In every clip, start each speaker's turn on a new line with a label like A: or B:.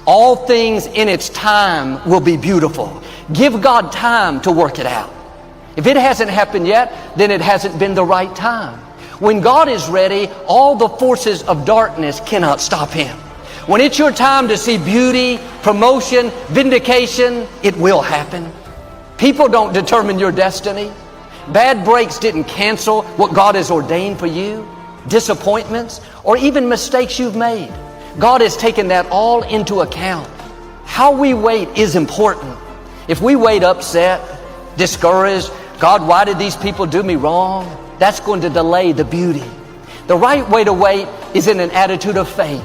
A: All things in its time will be beautiful. Give God time to work it out. If it hasn't happened yet, then it hasn't been the right time. When God is ready, all the forces of darkness cannot stop Him. When it's your time to see beauty, promotion, vindication, it will happen. People don't determine your destiny. Bad breaks didn't cancel what God has ordained for you. Disappointments, or even mistakes you've made. God has taken that all into account. How we wait is important. If we wait upset, discouraged, God, why did these people do me wrong? That's going to delay the beauty. The right way to wait is in an attitude of faith,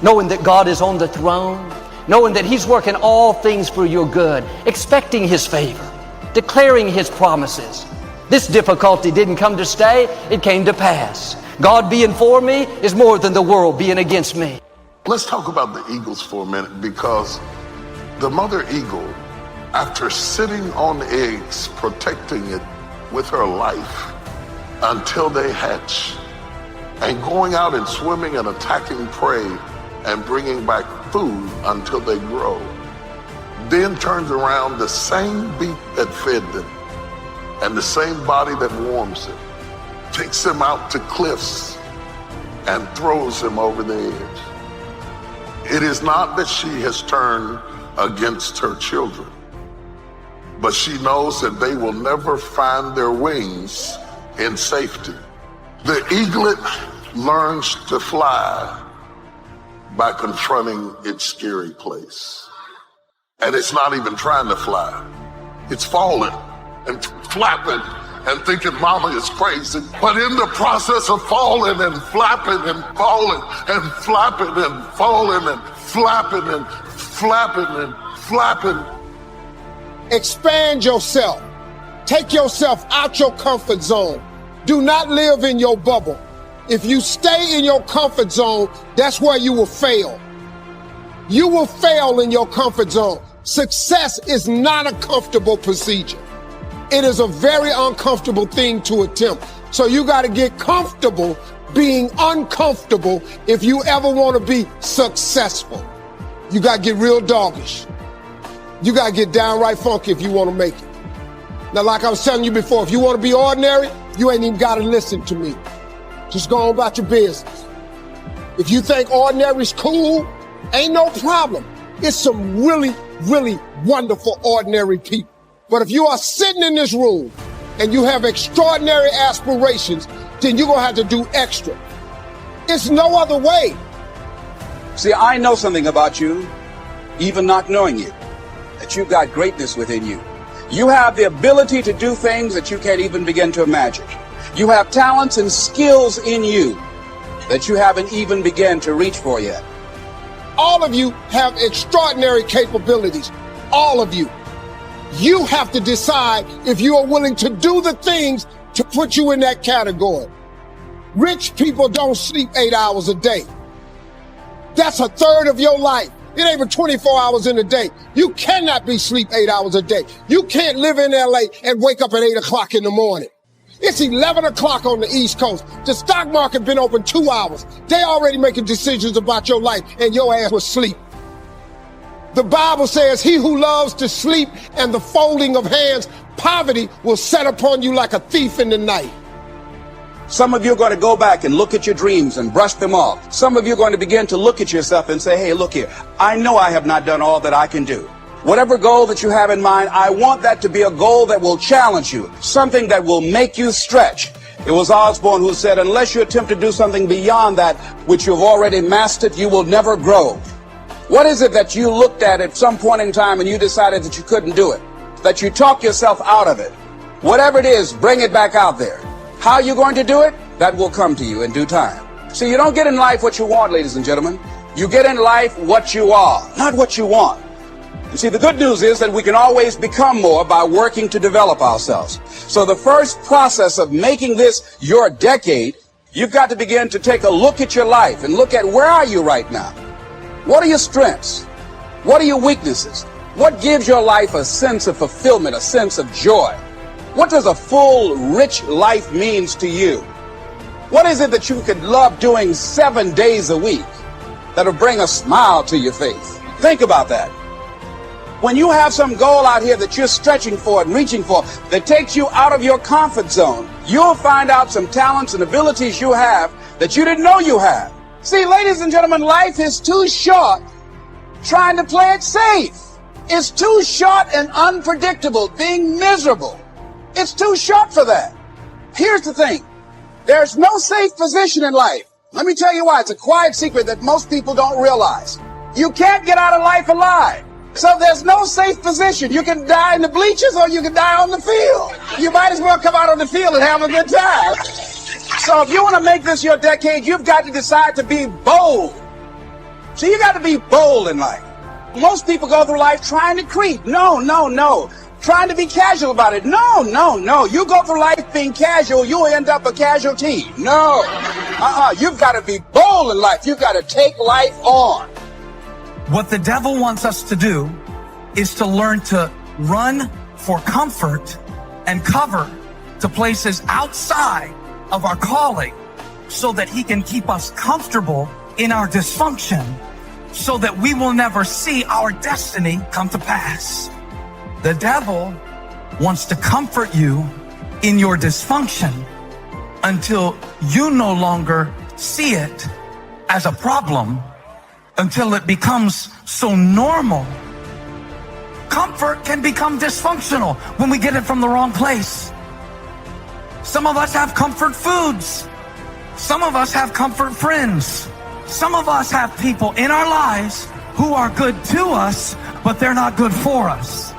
A: knowing that God is on the throne, knowing that He's working all things for your good, expecting His favor, declaring His promises. This difficulty didn't come to stay, it came to pass. God being for me is more than the world being against me.
B: Let's talk about the eagles for a minute, because the mother eagle, after sitting on eggs, protecting it with her life until they hatch, and going out and swimming and attacking prey and bringing back food until they grow, then turns around, the same beak that fed them and the same body that warms them, takes them out to cliffs and throws them over the edge. It is not that she has turned against her children, but she knows that they will never find their wings in safety. The eaglet learns to fly by confronting its scary place. And it's not even trying to fly. It's falling and flapping and thinking mama is crazy. But in the process of falling and flapping and falling and flapping and falling and flapping and flapping and flapping.
C: Expand yourself. Take yourself out your comfort zone. Do not live in your bubble. If you stay in your comfort zone, that's where you will fail. You will fail in your comfort zone. Success is not a comfortable procedure. It is a very uncomfortable thing to attempt. So you got to get comfortable being uncomfortable if you ever want to be successful. You got to get real doggish. You got to get downright funky if you want to make it. Now, like I was telling you before, if you want to be ordinary, you ain't even got to listen to me. Just go on about your business. If you think ordinary's cool, ain't no problem. It's some really, really wonderful ordinary people. But if you are sitting in this room and you have extraordinary aspirations, then you're going to have to do extra. It's no other way.
D: See, I know something about you, even not knowing you, that you've got greatness within you. You have the ability to do things that you can't even begin to imagine. You have talents and skills in you that you haven't even begun to reach for yet.
C: All of you have extraordinary capabilities. All of you. You have to decide if you are willing to do the things to put you in that category. Rich people don't sleep 8 hours a day. That's a third of your life. It ain't even 24 hours in a day. You cannot be sleep 8 hours a day. You can't live in LA and wake up at 8 o'clock in the morning. It's 11 o'clock on the East Coast. The stock market been open 2 hours. They already making decisions about your life and your ass was asleep. The Bible says, he who loves to sleep and the folding of hands, poverty will set upon you like a thief in the night.
D: Some of you are going to go back and look at your dreams and brush them off. Some of you are going to begin to look at yourself and say, hey, look here, I know I have not done all that I can do. Whatever goal that you have in mind, I want that to be a goal that will challenge you, something that will make you stretch. It was Osborne who said, unless you attempt to do something beyond that which you've already mastered, you will never grow. What is it that you looked at some point in time and you decided that you couldn't do it? That you talk yourself out of it? Whatever it is, bring it back out there. How are you going to do it? That will come to you in due time. See, you don't get in life what you want, ladies and gentlemen. You get in life what you are, not what you want. You see, the good news is that we can always become more by working to develop ourselves. So the first process of making this your decade, you've got to begin to take a look at your life and look at where are you right now? What are your strengths? What are your weaknesses? What gives your life a sense of fulfillment, a sense of joy? What does a full, rich life means to you? What is it that you could love doing 7 days a week that'll bring a smile to your face? Think about that. When you have some goal out here that you're stretching for and reaching for that takes you out of your comfort zone, you'll find out some talents and abilities you have that you didn't know you have. See, ladies and gentlemen, life is too short trying to play it safe. It's too short and unpredictable, being miserable. It's too short for that. Here's the thing. There's no safe position in life. Let me tell you why. It's a quiet secret that most people don't realize. You can't get out of life alive. So there's no safe position. You can die in the bleachers or you can die on the field. You might as well come out on the field and have a good time. So if you want to make this your decade, you've got to decide to be bold. So you got to be bold in life. Most people go through life trying to creep. No. Trying to be casual about it. No. You go through life being casual, you'll end up a casualty. No. You've got to be bold in life. You've got to take life on.
E: What the devil wants us to do is to learn to run for comfort and cover to places outside of our calling so that he can keep us comfortable in our dysfunction so that we will never see our destiny come to pass. The devil wants to comfort you in your dysfunction until you no longer see it as a problem, until it becomes so normal. Comfort can become dysfunctional when we get it from the wrong place. Some of us have comfort foods. Some of us have comfort friends. Some of us have people in our lives who are good to us, but they're not good for us.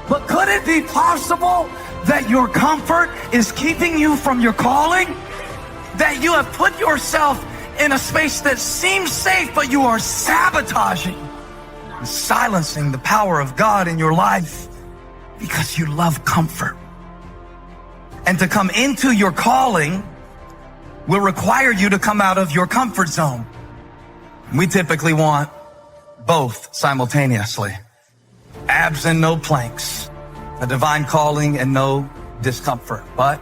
E: But could it be possible that your comfort is keeping you from your calling? That you have put yourself in a space that seems safe, but you are sabotaging and silencing the power of God in your life because you love comfort. And to come into your calling will require you to come out of your comfort zone. We typically want both simultaneously. Abs and no planks, a divine calling and no discomfort. But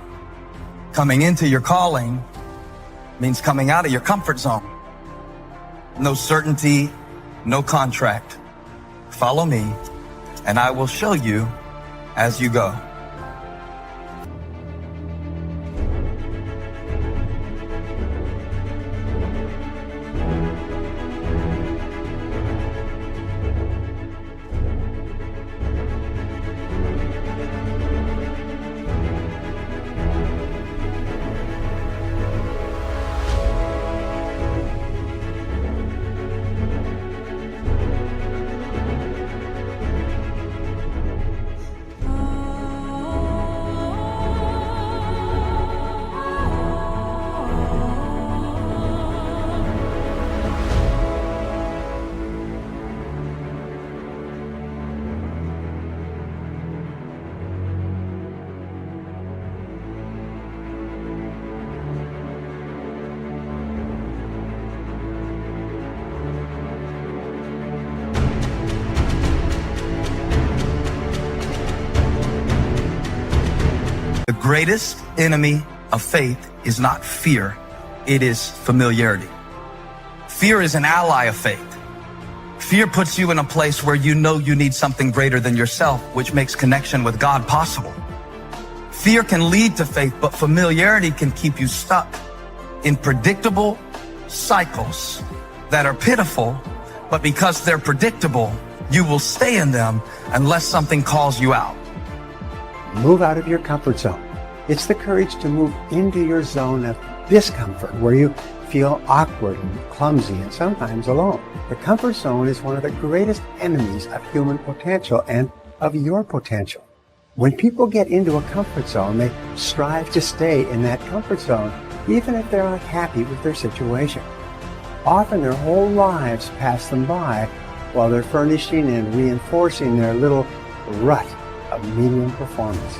E: coming into your calling means coming out of your comfort zone. No certainty, no contract. Follow me, and I will show you as you go. The greatest enemy of faith is not fear, it is familiarity. Fear is an ally of faith. Fear puts you in a place where you know you need something greater than yourself, which makes connection with God possible. Fear can lead to faith, but familiarity can keep you stuck in predictable cycles that are pitiful, but because they're predictable, you will stay in them unless something calls you out.
F: Move out of your comfort zone. It's the courage to move into your zone of discomfort where you feel awkward and clumsy and sometimes alone. The comfort zone is one of the greatest enemies of human potential and of your potential. When people get into a comfort zone, they strive to stay in that comfort zone even if they're not happy with their situation. Often their whole lives pass them by while they're furnishing and reinforcing their little rut of medium performance.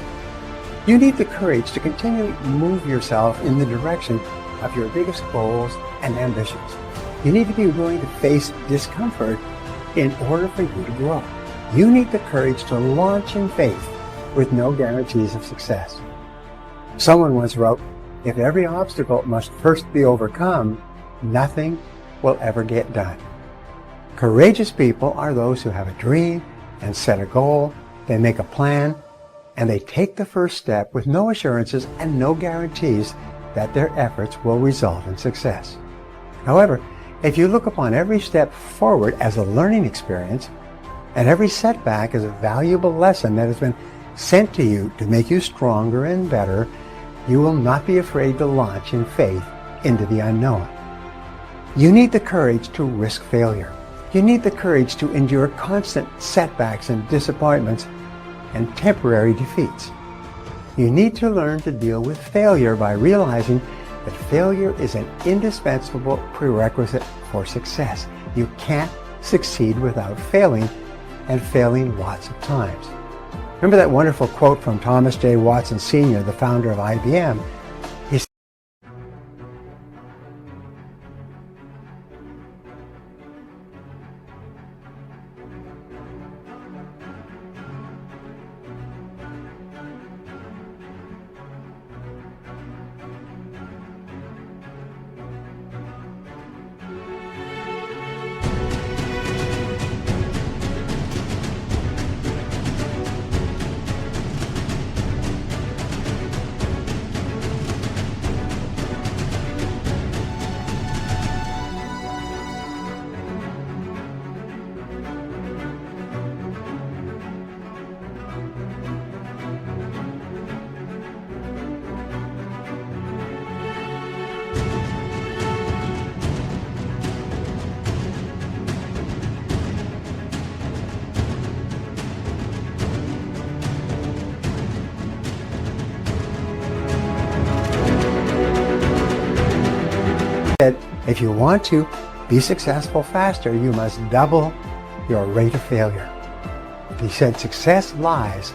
F: You need the courage to continually move yourself in the direction of your biggest goals and ambitions. You need to be willing to face discomfort in order for you to grow. You need the courage to launch in faith with no guarantees of success. Someone once wrote, "If every obstacle must first be overcome, nothing will ever get done." Courageous people are those who have a dream and set a goal, they make a plan, and they take the first step with no assurances and no guarantees that their efforts will result in success. However, if you look upon every step forward as a learning experience, and every setback as a valuable lesson that has been sent to you to make you stronger and better, you will not be afraid to launch in faith into the unknown. You need the courage to risk failure. You need the courage to endure constant setbacks and disappointments and temporary defeats. You need to learn to deal with failure by realizing that failure is an indispensable prerequisite for success. You can't succeed without failing, and failing lots of times. Remember that wonderful quote from Thomas J. Watson Sr., the founder of IBM? He said, if you want to be successful faster, you must double your rate of failure. He said success lies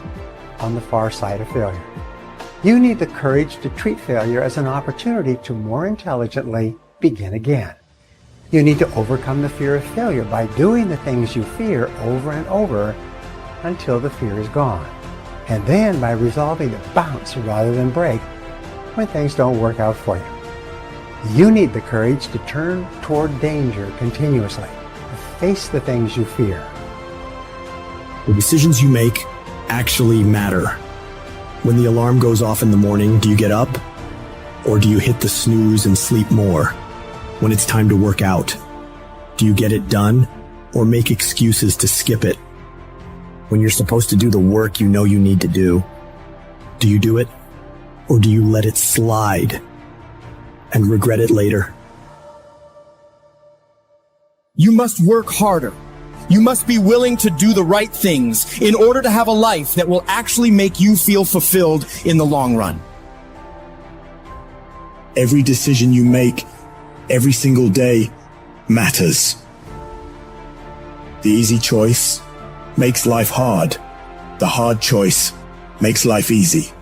F: on the far side of failure. You need the courage to treat failure as an opportunity to more intelligently begin again. You need to overcome the fear of failure by doing the things you fear over and over until the fear is gone. And then by resolving to bounce rather than break when things don't work out for you. You need the courage to turn toward danger continuously, to face the things you fear.
G: The decisions you make actually matter. When the alarm goes off in the morning, do you get up? Or do you hit the snooze and sleep more? When it's time to work out, do you get it done or make excuses to skip it? When you're supposed to do the work you know you need to do it? Or do you let it slide and regret it later?
H: You must work harder. You must be willing to do the right things in order to have a life that will actually make you feel fulfilled in the long run.
G: Every decision you make, every single day, matters. The easy choice makes life hard. The hard choice makes life easy.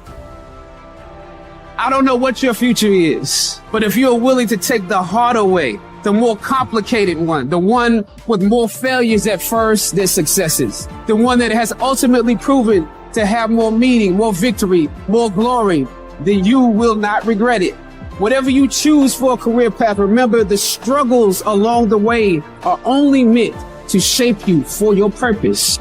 I: I don't know what your future is, but if you're willing to take the harder way, the more complicated one, the one with more failures at first than successes, the one that has ultimately proven to have more meaning, more victory, more glory, then you will not regret it. Whatever you choose for a career path, remember the struggles along the way are only meant to shape you for your purpose.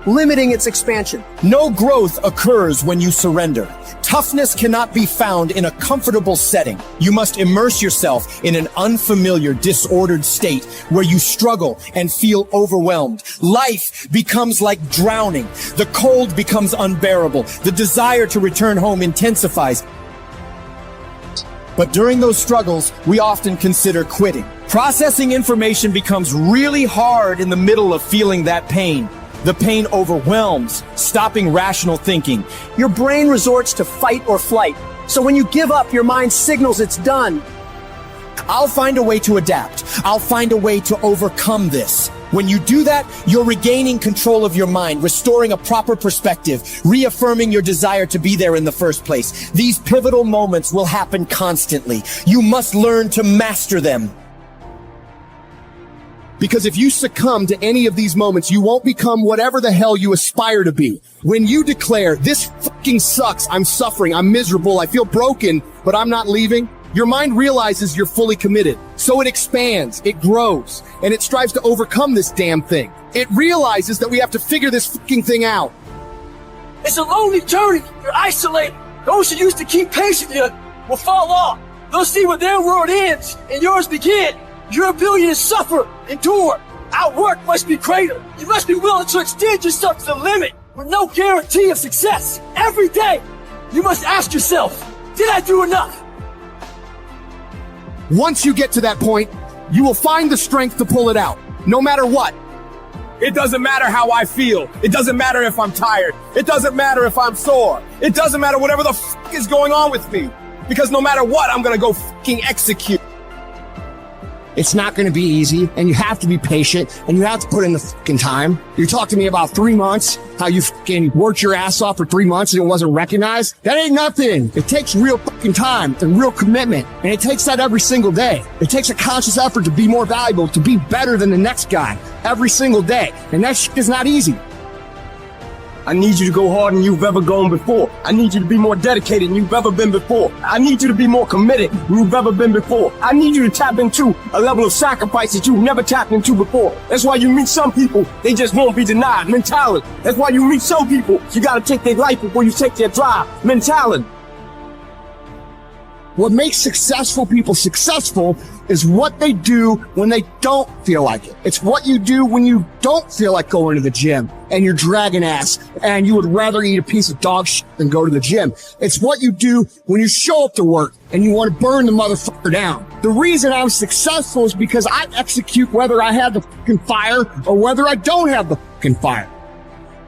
H: Limiting its expansion. No growth occurs when you surrender. Toughness cannot be found in a comfortable setting. You must immerse yourself in an unfamiliar, disordered state where you struggle and feel overwhelmed. Life becomes like drowning. The cold becomes unbearable. The desire to return home intensifies. But during those struggles, we often consider quitting. Processing information becomes really hard in the middle of feeling that pain. The pain overwhelms, stopping rational thinking. Your brain resorts to fight or flight. So when you give up, your mind signals it's done. I'll find a way to adapt. I'll find a way to overcome this. When you do that, you're regaining control of your mind, restoring a proper perspective, reaffirming your desire to be there in the first place. These pivotal moments will happen constantly. You must learn to master them. Because if you succumb to any of these moments, you won't become whatever the hell you aspire to be. When you declare, this fucking sucks, I'm suffering, I'm miserable, I feel broken, but I'm not leaving, your mind realizes you're fully committed. So it expands, it grows, and it strives to overcome this damn thing. It realizes that we have to figure this fucking thing out.
J: It's a lonely journey. You're isolated. Those who used to keep pace with you will fall off. They'll see where their world ends and yours begin. Your ability to suffer, endure, outwork must be greater. You must be willing to extend yourself to the limit with no guarantee of success. Every day, you must ask yourself, did I do enough?
H: Once you get to that point, you will find the strength to pull it out, no matter what.
K: It doesn't matter how I feel. It doesn't matter if I'm tired. It doesn't matter if I'm sore. It doesn't matter whatever the fuck is going on with me. Because no matter what, I'm gonna go fucking execute.
H: It's not going to be easy, and you have to be patient, and you have to put in the fucking time. You talked to me about 3 months, how you fucking worked your ass off for 3 months and it wasn't recognized. That ain't nothing. It takes real fucking time and real commitment, and it takes that every single day. It takes a conscious effort to be more valuable, to be better than the next guy every single day, and that shit is not easy.
K: I need you to go harder than you've ever gone before. I need you to be more dedicated than you've ever been before. I need you to be more committed than you've ever been before. I need you to tap into a level of sacrifice that you've never tapped into before. That's why you meet some people, they just won't be denied mentality. That's why you meet some people, you gotta take their life before you take their drive mentality.
H: What makes successful people successful is what they do when they don't feel like it. It's what you do when you don't feel like going to the gym and you're dragging ass and you would rather eat a piece of dog shit than go to the gym. It's what you do when you show up to work and you want to burn the motherfucker down. The reason I'm successful is because I execute whether I have the fucking fire or whether I don't have the fucking fire.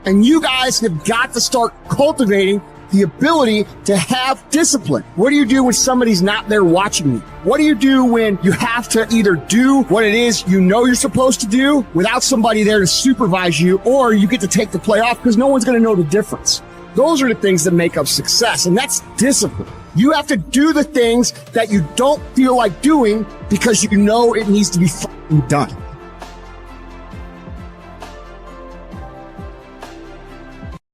H: And you guys have got to start cultivating the ability to have discipline. What do you do when somebody's not there watching you? What do you do when you have to either do what it is you know you're supposed to do without somebody there to supervise you, or you get to take the play off because no one's going to know the difference? Those are the things that make up success, and that's discipline. You have to do the things that you don't feel like doing because you know it needs to be fucking done.